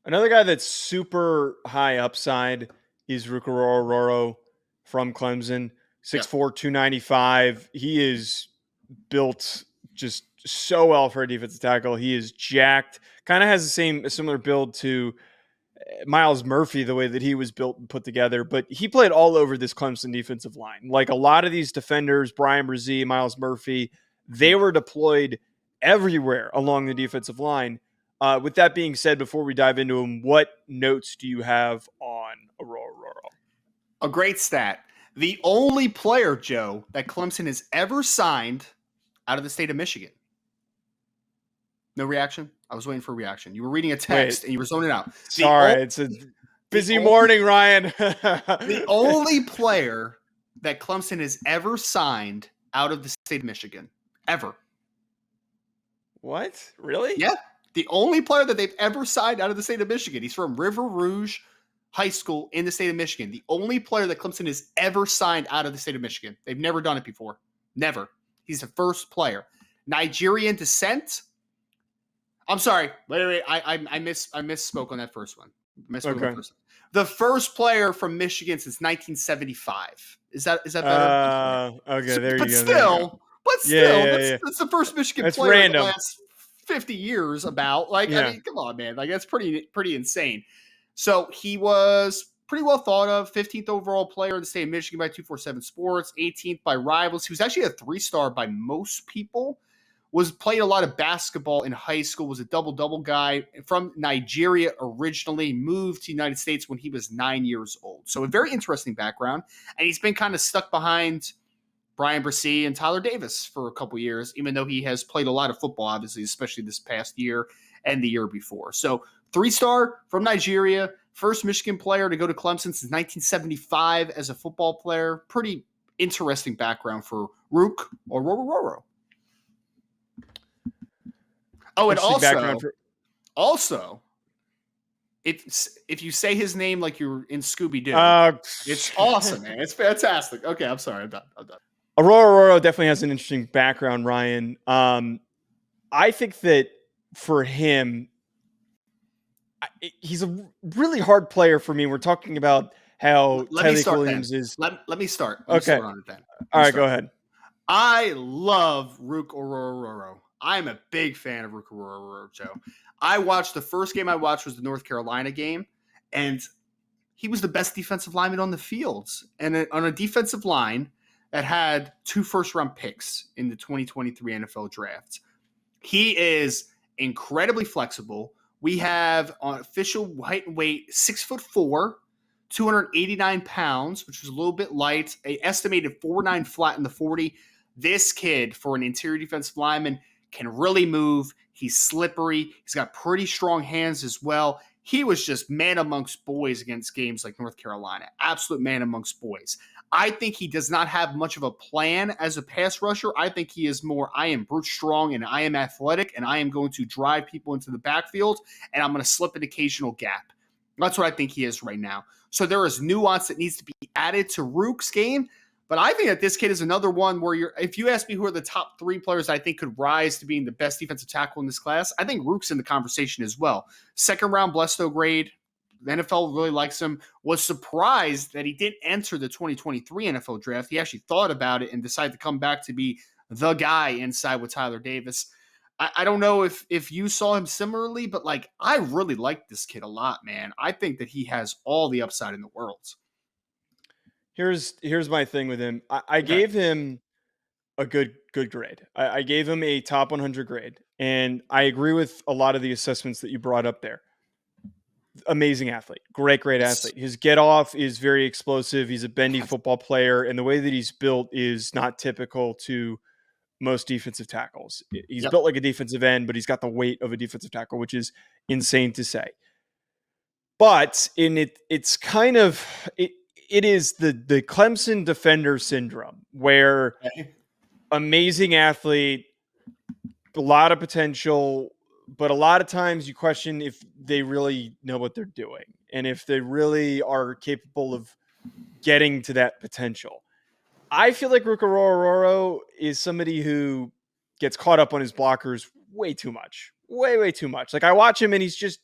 Another guy that's super high upside is Ruke Orhorhoro from Clemson. Yeah. 6'4", 295. He is built just so well for a defensive tackle. He is jacked. Kind of has a similar build to Miles Murphy, the way that he was built and put together. But he played all over this Clemson defensive line. Like a lot of these defenders, Brian Brzee, Miles Murphy, they were deployed everywhere along the defensive line. With that being said, before we dive into him, what notes do you have on Orhorhoro? A great stat. The only player, Joe, that Clemson has ever signed out of the state of Michigan. No reaction? I was waiting for a reaction. You were reading a text and you were zoning out. Sorry, it's a busy morning, Ryan. The only player that Clemson has ever signed out of the state of Michigan. Ever. What? Really? Yeah. The only player that they've ever signed out of the state of Michigan. He's from River Rouge High School in the state of Michigan. The only player that Clemson has ever signed out of the state of Michigan. They've never done it before. Never. He's the first player. Nigerian descent. I'm sorry. Wait. I misspoke on that first one. The first player from Michigan since 1975. Is that better? Okay, there you go. But still, that's the first Michigan player in the last 50 years about. I mean, come on, man. Like, that's pretty insane. So he was pretty well thought of. 15th overall player in the state of Michigan by 247 Sports. 18th by Rivals. He was actually a 3-star by most people. Played a lot of basketball in high school. Was a double-double guy from Nigeria originally. Moved to the United States when he was 9 years old. So a very interesting background. And he's been kind of stuck behind Brian Brzee and Tyler Davis for a couple years, even though he has played a lot of football, obviously, especially this past year and the year before. So 3-star from Nigeria, first Michigan player to go to Clemson since 1975 as a football player. Pretty interesting background for Ruke Orhorhoro. Oh, and also, if you say his name like you're in Scooby-Doo, it's awesome, man. It's fantastic. Okay, I'm sorry. I'm done. Orhorhoro definitely has an interesting background, Ryan. I think that for him, he's a really hard player for me. We're talking about how Tyreek Williams is. Let me start. Okay. On it then. All right, go ahead. I love Ruke Orhorhoro. I'm a big fan of Ruke Orhorhoro, Joe. The first game I watched was the North Carolina game, and he was the best defensive lineman on the field. And on a defensive line that had 2 first-round picks in the 2023 NFL draft. He is incredibly flexible. We have on official height and weight 6'4", 289 pounds, which was a little bit light, an estimated 4.9 flat in the 40. This kid, for an interior defensive lineman, can really move. He's slippery. He's got pretty strong hands as well. He was just man amongst boys against games like North Carolina. Absolute man amongst boys. I think he does not have much of a plan as a pass rusher. I think he is more, I am brute strong and I am athletic and I am going to drive people into the backfield and I'm going to slip an occasional gap. That's what I think he is right now. So there is nuance that needs to be added to Ruke's game. But I think that this kid is another one where if you ask me who are the top 3 players I think could rise to being the best defensive tackle in this class, I think Ruke's in the conversation as well. 2nd round Blesto grade. The NFL really likes him. Was surprised that he didn't enter the 2023 NFL draft. He actually thought about it and decided to come back to be the guy inside with Tyler Davis. I don't know if you saw him similarly, but I really like this kid a lot, man. I think that he has all the upside in the world. Here's my thing with him. I gave him a good grade. I gave him a top 100 grade, and I agree with a lot of the assessments that you brought up there. Amazing athlete, great athlete. His get off is very explosive. He's a bendy football player, and the way that he's built is not typical to most defensive tackles. He's built like a defensive end, but he's got the weight of a defensive tackle, which is insane to say. But it's kind of it is the Clemson defender syndrome, where amazing athlete, a lot of potential, but a lot of times you question if they really know what they're doing and if they really are capable of getting to that potential. I feel like Ruke Orhorhoro is somebody who gets caught up on his blockers way too much. Way too much. I watch him and he's just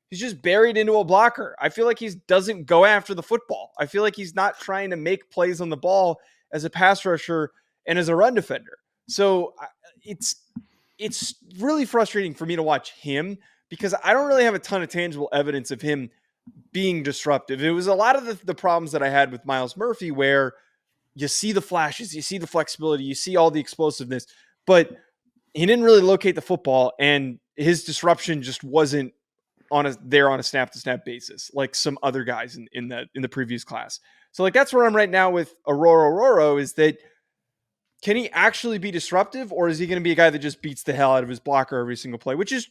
He's just buried into a blocker. I feel like he doesn't go after the football. I feel like he's not trying to make plays on the ball as a pass rusher and as a run defender. So it's really frustrating for me to watch him because I don't really have a ton of tangible evidence of him being disruptive. It was a lot of the problems that I had with Myles Murphy where you see the flashes, you see the flexibility, you see all the explosiveness, but he didn't really locate the football, and his disruption just wasn't on a snap to snap basis like some other guys in the previous class. So like that's where I'm right now with Orhorhoro is that can he actually be disruptive, or is he going to be a guy that just beats the hell out of his blocker every single play, which is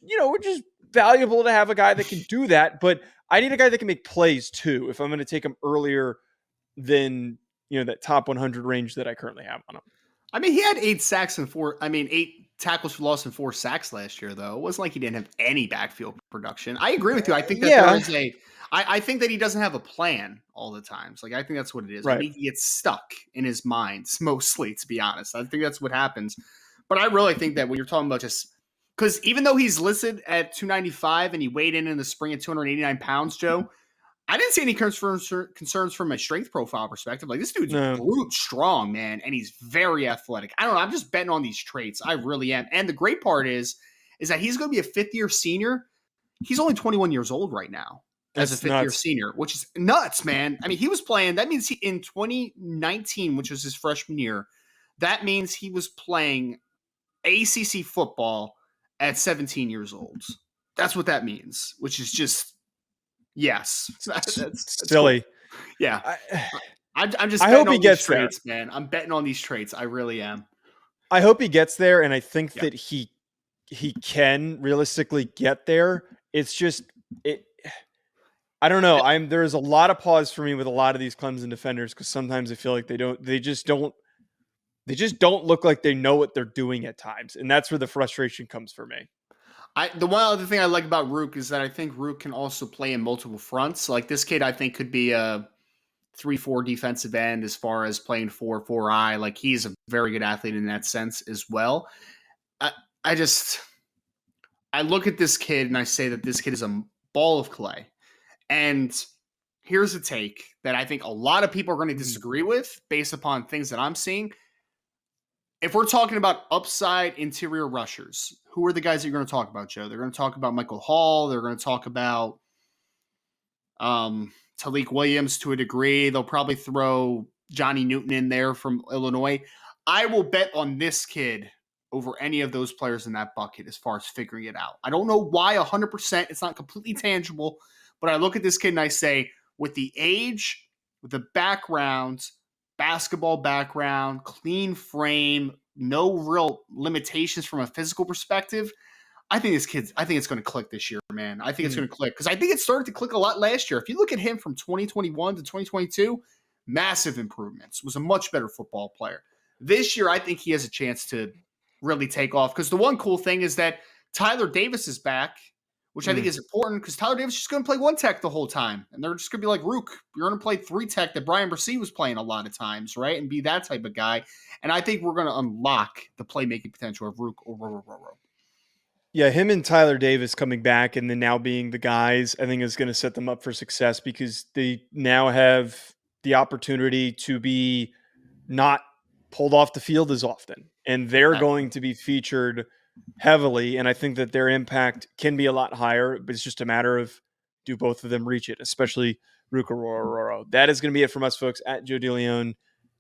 valuable to have a guy that can do that, but I need a guy that can make plays too if I'm going to take him earlier than that top 100 range that I currently have on him. I mean, he had 8 tackles for loss and 4 sacks last year, though. It wasn't like he didn't have any backfield production. I agree with you. I think that there is I think that he doesn't have a plan all the times. Like, I think that's what it is. Right. I think he gets stuck in his mind, mostly, to be honest. I think that's what happens. But I really think that when you're talking about just – because even though he's listed at 295 and he weighed in the spring at 289 pounds, Joe, I didn't see any concerns from a strength profile perspective. Like, this dude's brute strong, man, and he's very athletic. I don't know. I'm just betting on these traits. I really am. And the great part is that he's going to be a fifth-year senior. He's only 21 years old right now as a fifth-year senior, which is nuts, man. I mean, he was playing – that means in 2019, which was his freshman year, that means he was playing ACC football at 17 years old. That's what that means, which is just – yes, that's silly. Cool. Yeah, I'm just. I hope he gets traits, there, man. I'm betting on these traits. I really am. I hope he gets there, and I think that he can realistically get there. It's just I don't know. There's a lot of pause for me with a lot of these Clemson defenders because sometimes I feel like they just don't look like they know what they're doing at times, and that's where the frustration comes for me. The one other thing I like about Ruke is that I think Ruke can also play in multiple fronts. Like this kid, I think could be a 3-4 defensive end as far as playing 4-4-I. Like he's a very good athlete in that sense as well. I look at this kid and I say that this kid is a ball of clay. And here's a take that I think a lot of people are going to disagree with based upon things that I'm seeing. If we're talking about upside interior rushers, who are the guys that you're going to talk about, Joe? They're going to talk about Michael Hall. They're going to talk about Talik Williams to a degree. They'll probably throw Johnny Newton in there from Illinois. I will bet on this kid over any of those players in that bucket as far as figuring it out. I don't know why 100%. It's not completely tangible, but I look at this kid and I say, with the age, with the background, basketball background, clean frame, no real limitations from a physical perspective, I think it's going to click this year, man. I think it's going to click because I think it started to click a lot last year. If you look at him from 2021 to 2022, massive improvements. Was a much better football player. This year, I think he has a chance to really take off because the one cool thing is that Tyler Davis is back, which I think is important because Tyler Davis is just going to play one tech the whole time. And they're just going to be like, Ruke, you're going to play 3 tech that Brian Bresee was playing a lot of times, right? And be that type of guy. And I think we're going to unlock the playmaking potential of Ruke Orhorhoro. Yeah, him and Tyler Davis coming back and then now being the guys, I think is going to set them up for success because they now have the opportunity to be not pulled off the field as often. And they're going to be featured heavily, and I think that their impact can be a lot higher, but it's just a matter of do both of them reach it, especially Ruke Orhorhoro. That is going to be it from us, folks, at Joe DeLeone,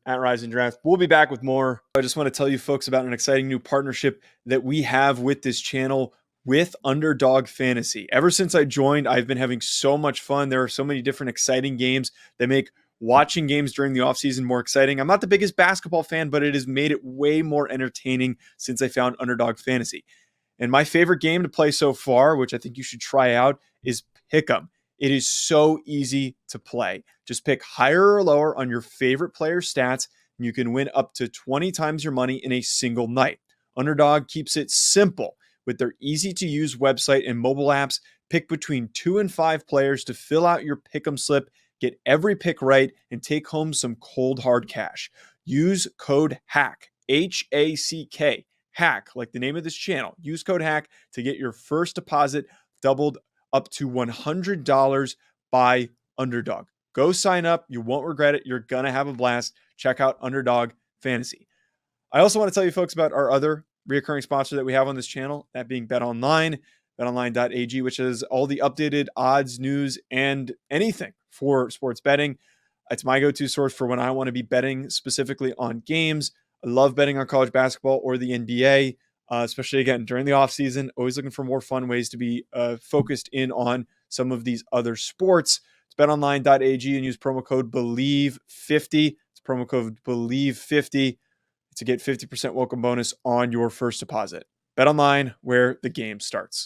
at Rise and Draft. We'll be back with more. I just want to tell you folks about an exciting new partnership that we have with this channel with Underdog Fantasy. Ever since I joined, I've been having so much fun. There are so many different exciting games that make watching games during the offseason more exciting. I'm not the biggest basketball fan, but it has made it way more entertaining since I found Underdog Fantasy. And my favorite game to play so far, which I think you should try out, is Pick'em. It is so easy to play. Just pick higher or lower on your favorite player's stats, and you can win up to 20 times your money in a single night. Underdog keeps it simple with their easy-to-use website and mobile apps. Pick between 2 and 5 players to fill out your Pick'em slip, get every pick right, and take home some cold hard cash. Use code HACK, HACK, HACK, like the name of this channel. Use code HACK to get your first deposit doubled up to $100 by Underdog. Go sign up. You won't regret it. You're going to have a blast. Check out Underdog Fantasy. I also want to tell you folks about our other recurring sponsor that we have on this channel, that being BetOnline, betonline.ag, which is all the updated odds, news, and anything for sports betting. It's my go-to source for when I want to be betting specifically on games. I love betting on college basketball or the NBA, especially, again, during the offseason. Always looking for more fun ways to be focused in on some of these other sports. It's betonline.ag and use promo code BELIEVE50. It's promo code BELIEVE50 to get 50% welcome bonus on your first deposit. BetOnline, where the game starts.